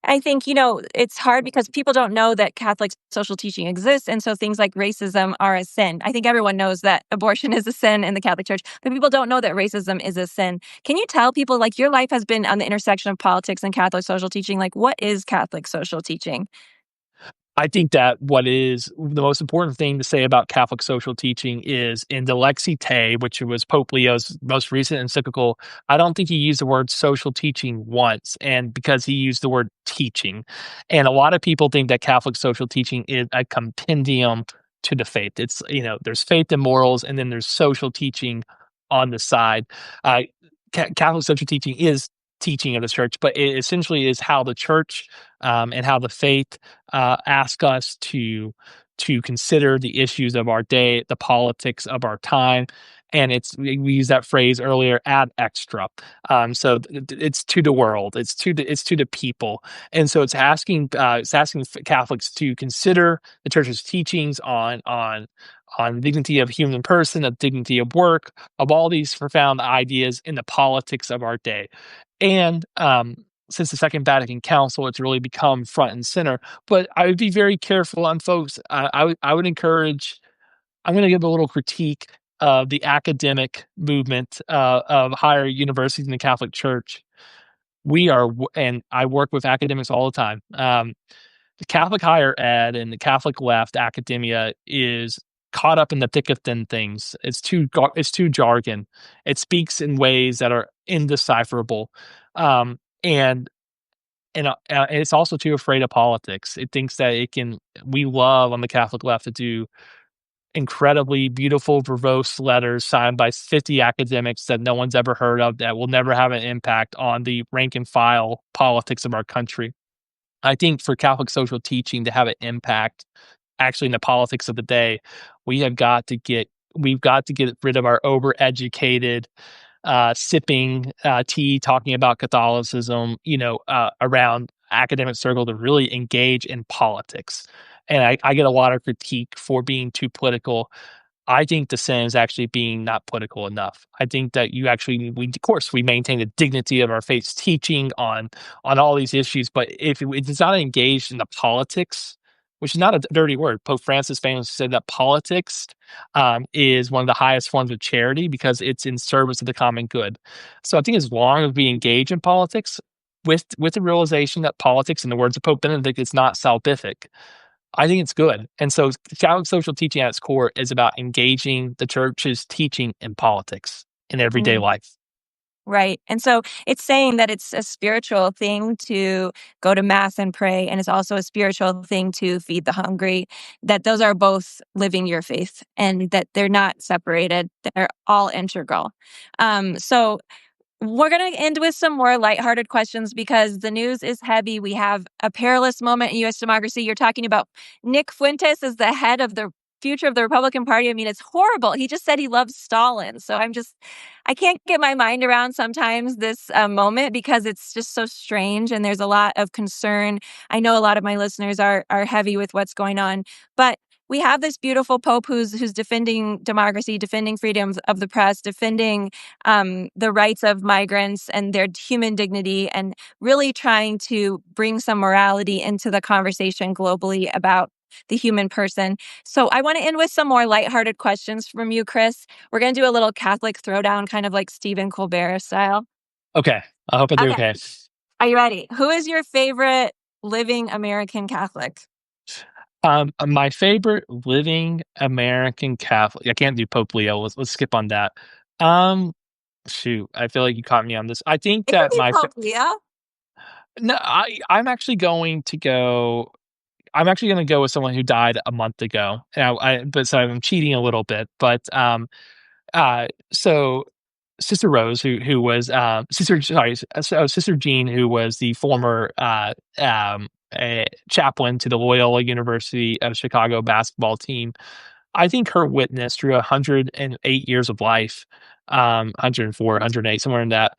I think, it's hard because people don't know that Catholic social teaching exists. And so things like racism are a sin. I think everyone knows that abortion is a sin in the Catholic Church, but people don't know that racism is a sin. Can you tell people, like, your life has been on the intersection of politics and Catholic social teaching? Like, what is Catholic social teaching? I think that what is the most important thing to say about Catholic social teaching is in the Lexi Te, which was Pope Leo's most recent encyclical. I don't think he used the word social teaching once, and because he used the word teaching. And a lot of people think that Catholic social teaching is a compendium to the faith. It's, there's faith and morals, and then there's social teaching on the side. Uh, Catholic social teaching is teaching of the church, but it essentially is how the church and how the faith ask us to consider the issues of our day, the politics of our time, and we used that phrase earlier, ad extra. So it's to the world, it's to the people, and so it's asking Catholics to consider the church's teachings on the dignity of human person, the dignity of work, of all these profound ideas in the politics of our day. And since the Second Vatican Council, it's really become front and center. But I would be very careful on folks. I would encourage. I'm going to give a little critique of the academic movement of higher universities in the Catholic Church. And I work with academics all the time. The Catholic higher ed and the Catholic left academia is caught up in the thick of thin things. It's too jargon. It speaks in ways that are indecipherable, um, and and it's also too afraid of politics. It thinks that it can. We love on the Catholic left to do incredibly beautiful, verbose letters signed by 50 academics that no one's ever heard of that will never have an impact on the rank and file politics of our country. I think for Catholic social teaching to have an impact actually in the politics of the day, we've got to get rid of our overeducated, sipping tea, talking about Catholicism, around academic circle to really engage in politics. And I get a lot of critique for being too political. I think the sin is actually being not political enough. I think that of course, we maintain the dignity of our faith's teaching on all these issues, but if it's not engaged in the politics, which is not a dirty word. Pope Francis famously said that politics is one of the highest forms of charity because it's in service of the common good. So I think as long as we engage in politics with the realization that politics, in the words of Pope Benedict, is not salvific, I think it's good. And so Catholic social teaching at its core is about engaging the church's teaching in politics in everyday Mm, life. right. And so it's saying that it's a spiritual thing to go to mass and pray, and it's also a spiritual thing to feed the hungry, that those are both living your faith and that they're not separated. They're all integral. So we're going to end with some more lighthearted questions because the news is heavy. We have a perilous moment in U.S. democracy. You're talking about Nick Fuentes as the head of the future of the Republican Party. I mean, it's horrible. He just said he loves Stalin. So I can't get my mind around sometimes this moment because it's just so strange and there's a lot of concern. I know a lot of my listeners are heavy with what's going on, but we have this beautiful Pope who's defending democracy, defending freedoms of the press, defending the rights of migrants and their human dignity, and really trying to bring some morality into the conversation globally about the human person. So I want to end with some more lighthearted questions from you, Chris. We're going to do a little Catholic throwdown, kind of like Stephen Colbert style. Okay. I hope I do Okay. okay. Are you ready? Who is your favorite living American Catholic? My favorite living American Catholic. I can't do Pope Leo. Let's skip on that. Um, Shoot, I feel like you caught me on this. I think It could that be Pope Leo. No, I'm actually gonna go with someone who died a month ago. Now, but so I'm cheating a little bit, but, so Sister Rose, who was, Sister sorry, so Sister Jean, who was the former, chaplain to the Loyola University of Chicago basketball team. I think her witness through 108 years of life, 104, 108, somewhere in that,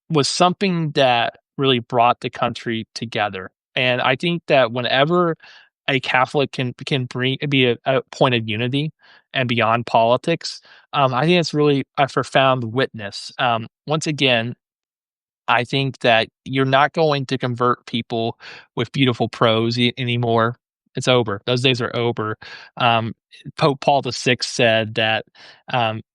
was something that really brought the country together. And I think that whenever a Catholic can be a point of unity and beyond politics, I think it's really a profound witness. Once again, I think that you're not going to convert people with beautiful prose anymore. It's over. Those days are over. Um, Pope Paul VI said that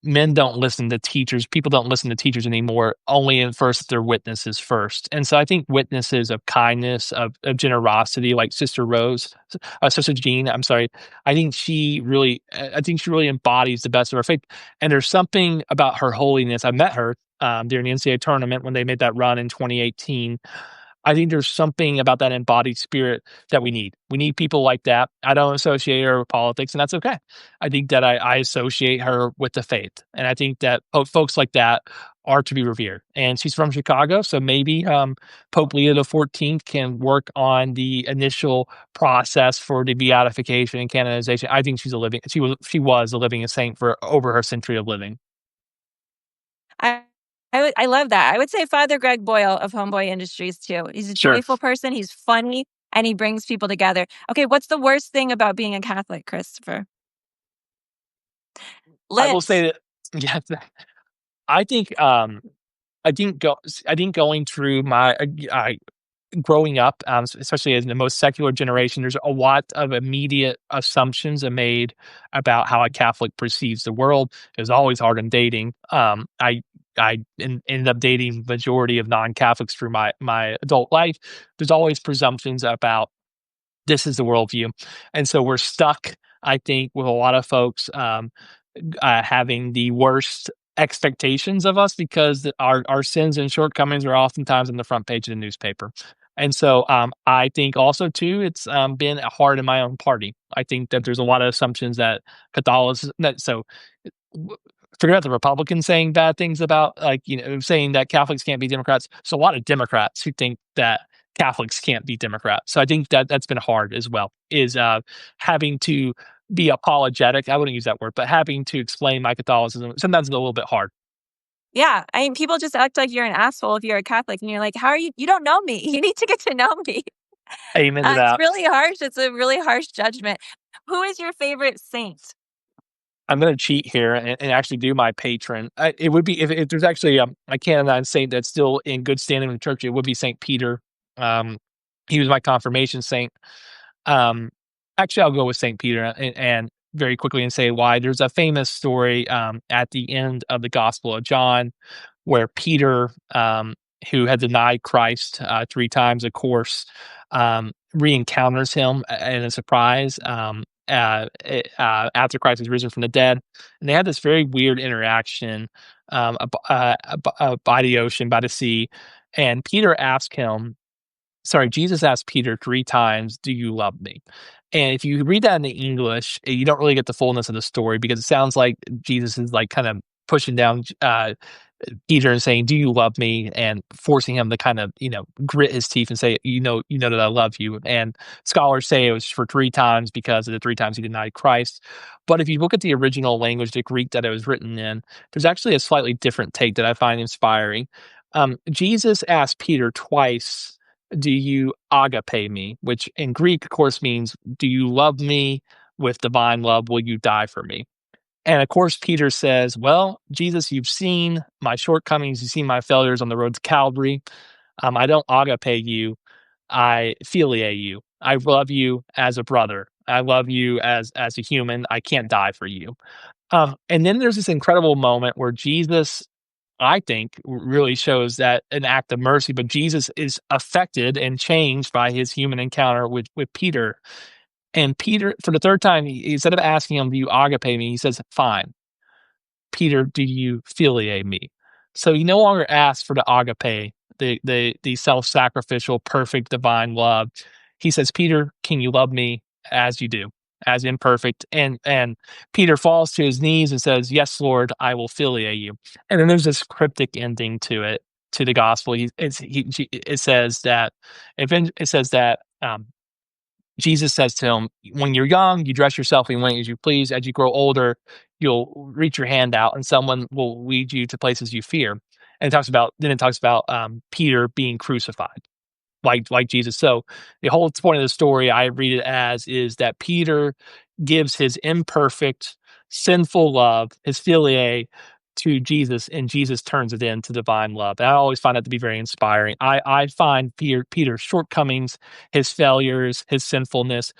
men don't listen to teachers. People don't listen to teachers anymore. Only in first their witnesses first. And so I think witnesses of kindness, of generosity, like Sister Rose, Sister Jean. I'm sorry. I think she really embodies the best of our faith. And there's something about her holiness. I met her during the NCAA tournament when they made that run in 2018. I think there's something about that embodied spirit that we need. We need people like that. I don't associate her with politics, and that's okay. I think that I associate her with the faith, and I think that folks like that are to be revered. And she's from Chicago, so maybe Pope Leo XIV can work on the initial process for the beatification and canonization. I think she was a living saint for over her century of living. I I love that. I would say Father Greg Boyle of Homeboy Industries too. He's a Sure. joyful person, he's funny, and he brings people together. Okay, what's the worst thing about being a Catholic, Christopher? I will say Lips. that yeah, I think, I think going through growing up, especially as the most secular generation, there's a lot of immediate assumptions are made about how a Catholic perceives the world. It's always hard in dating. Ended up dating majority of non-Catholics through my adult life. There's always presumptions about this is the worldview, and so we're stuck, I think, with a lot of folks, having the worst expectations of us because our sins and shortcomings are oftentimes on the front page of the newspaper. And so I think also too, it's been hard in my own party. I think that there's a lot of assumptions that Catholicism. W- Forget about the Republicans saying bad things about, like, saying that Catholics can't be Democrats. So a lot of Democrats who think that Catholics can't be Democrats. So I think that that's been hard as well. Is having to be apologetic. I wouldn't use that word, but having to explain my Catholicism sometimes it's a little bit hard. Yeah, I mean, people just act like you're an asshole if you're a Catholic, and you're like, "How are you? You don't know me. You need to get to know me." Amen to It's that. really harsh. It's a really harsh judgment. Who is your favorite saint? I'm gonna cheat here and actually do my patron. It would be if there's actually a canonized saint that's still in good standing with the church, it would be Saint Peter. Um, he was my confirmation saint. Um, Actually, I'll go with Saint Peter and very quickly and say why. There's a famous story at the end of the Gospel of John where Peter, who had denied Christ 3 times, of course, re-encounters him in a surprise after Christ is risen from the dead, and they had this very weird interaction by the ocean, by the sea, and Peter asked him sorry, Jesus asked Peter 3 times, "Do you love me?" And if you read that in the English, you don't really get the fullness of the story because it sounds like Jesus is, like, kind of pushing down, Peter and saying, "Do you love me?" and forcing him to kind of, grit his teeth and say, "You know that I love you." And scholars say it was for 3 times because of the 3 times he denied Christ. But if you look at the original language, the Greek that it was written in, there's actually a slightly different take that I find inspiring. Jesus asked Peter twice, "Do you agape me?" Which in Greek, of course, means, "Do you love me with divine love? Will you die for me?" And of course, Peter says, "Well, Jesus, you've seen my shortcomings, you've seen my failures on the road to Calvary. I don't agape you, I philia you. I love you as a brother. I love you as a human. I can't die for you." And then there's this incredible moment where Jesus, I think, really shows that an act of mercy, but Jesus is affected and changed by his human encounter with Peter. And Peter, for the third time, instead of asking him, "Do you agape me?" he says, "Fine. Peter, do you philia me?" So he no longer asks for the agape. the self-sacrificial, perfect divine love. He says, Peter, can you love me as you do, as imperfect? And Peter falls to his knees and says, yes, Lord, I will filiate you. And then there's this cryptic ending to it, to the gospel. It says that, it says that Jesus says to him, when you're young, you dress yourself in ways you please. As you grow older, you'll reach your hand out and someone will lead you to places you fear. And it talks about Peter being crucified like Jesus. So the whole point of the story I read it as is that Peter gives his imperfect, sinful love, his philia, to Jesus, and Jesus turns it into divine love. And I always find that to be very inspiring. I find Peter's shortcomings, his failures, his sinfulness.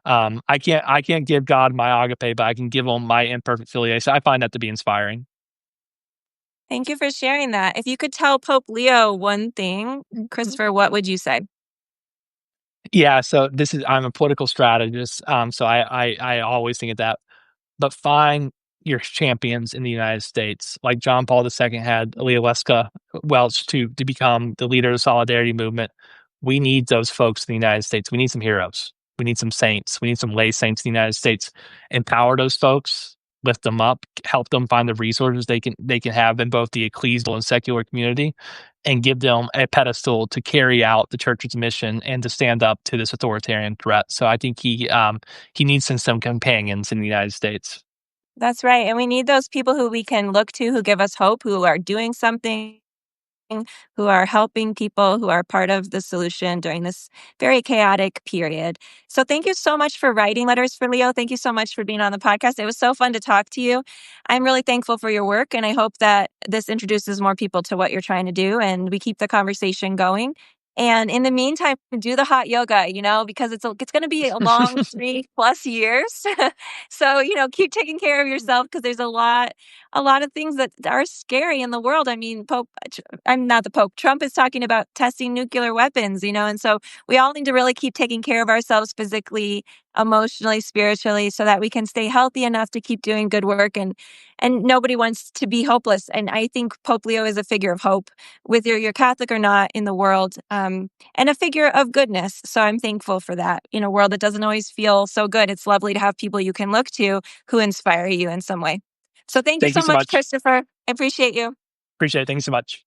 I can't give God my agape, but I can give him my imperfect philia. So I find that to be inspiring. Thank you for sharing that. If you could tell Pope Leo one thing, Christopher, what would you say? Yeah, so I'm a political strategist, so I always think of that. But find your champions in the United States, like John Paul II had Leoleska Welch to become the leader of the Solidarity movement. We need those folks in the United States. We need some heroes. We need some saints. We need some lay saints in the United States. Empower those folks, lift them up, help them find the resources they can have in both the ecclesial and secular community, and give them a pedestal to carry out the church's mission and to stand up to this authoritarian threat. So I think he needs some companions in the United States. That's right. And we need those people who we can look to, who give us hope, who are doing something, who are helping people, who are part of the solution during this very chaotic period. So thank you so much for writing letters for Leo. Thank you so much for being on the podcast. It was so fun to talk to you. I'm really thankful for your work, and I hope that this introduces more people to what you're trying to do and we keep the conversation going. And in the meantime, do the hot yoga, because it's going to be a long 3+ years. So, keep taking care of yourself because there's a lot of things that are scary in the world. I mean, I'm not the Pope. Trump is talking about testing nuclear weapons, and so we all need to really keep taking care of ourselves physically, emotionally, spiritually, so that we can stay healthy enough to keep doing good work. And nobody wants to be hopeless. And I think Pope Leo is a figure of hope, whether you're Catholic or not, in the world, and a figure of goodness. So I'm thankful for that. In a world that doesn't always feel so good, it's lovely to have people you can look to who inspire you in some way. So thank you Thank you so so much, much. Christopher. I appreciate you. Appreciate it. Thank you so much.